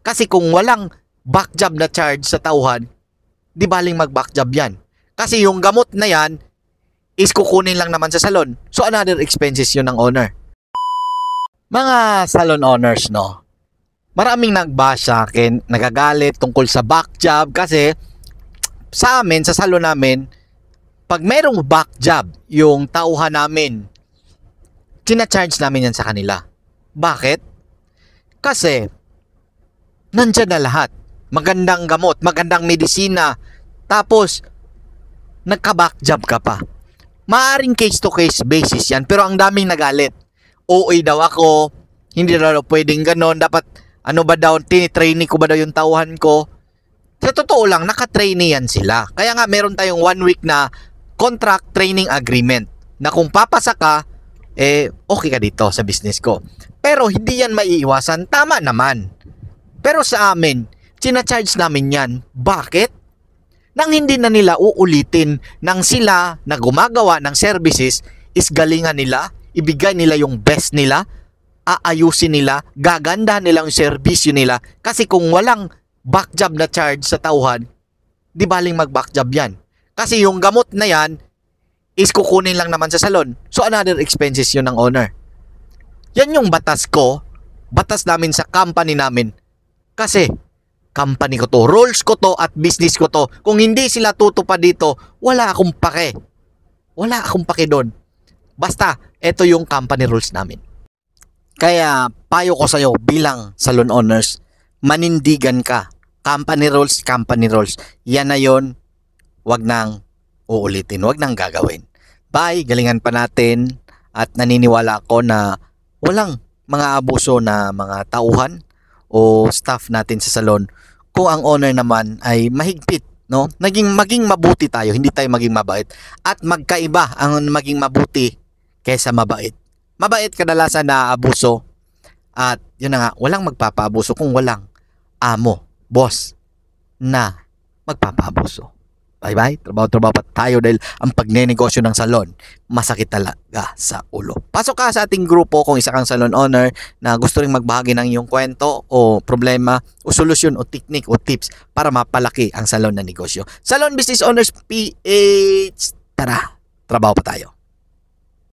Kasi kung walang back job na charge sa tauhan, di baling mag-back job yan. Kasi yung gamot na yan is kukunin lang naman sa salon. So another expenses yun ng owner. Mga salon owners, no? Maraming nagbash sa akin, nagagalit tungkol sa back job kasi sa amin, sa salon namin, pag merong back job, yung tauhan namin, tina-charge namin yan sa kanila. Bakit? Kasi nandyan na lahat. Magandang gamot, magandang medisina, tapos nagka-back job ka pa. Maaring case-to-case basis yan, pero ang daming nagalit. OA daw ako, hindi daw pwedeng ganon, dapat ano ba daw, tinitrainee ko ba daw yung tauhan ko? Sa totoo lang, naka-trainee yan sila. Kaya nga meron tayong 1 week na contract training agreement na kung papasa ka, okay ka dito sa business ko. Pero hindi yan maiiwasan, tama naman. Pero sa amin, charge namin yan. Bakit? Nang hindi na nila uulitin nang sila na gumagawa ng services is galingan nila, ibigay nila yung best nila, aayusin nila, gaganda nila yung serbisyo nila. Kasi kung walang back job na charge sa tauhan, di baling mag-back job yan. Kasi yung gamot na yan is kukunin lang naman sa salon. So another expenses yun ng owner. Yan yung batas ko, batas namin sa company namin. Kasi company ko to, rules ko to at business ko to. Kung hindi sila tutupad dito, wala akong pake. Wala akong pake doon. Basta, ito yung company rules namin. Kaya payo ko sa'yo bilang salon owners, manindigan ka. Company rules, company rules. Yan na yun, wag nang uulitin, wag nang gagawin. Bye, galingan pa natin at naniniwala ako na walang mga abuso na mga tauhan o staff natin sa salon kung ang owner naman ay mahigpit, no? Maging mabuti tayo, hindi tayo maging mabait. At magkaiba ang maging mabuti kaysa mabait. Mabait kadalasan na abuso at yun na nga, walang magpapaabuso kung walang amo, boss na magpapaabuso. Bye-bye. Trabaho-trabaho pa tayo dahil ang pagnenegosyo ng salon, masakit talaga sa ulo. Pasok ka sa ating grupo kung isa kang salon owner na gusto ring magbahagi ng iyong kwento o problema o solusyon o technique o tips para mapalaki ang salon na negosyo. Salon Business Owners PH. Tara, trabaho pa tayo.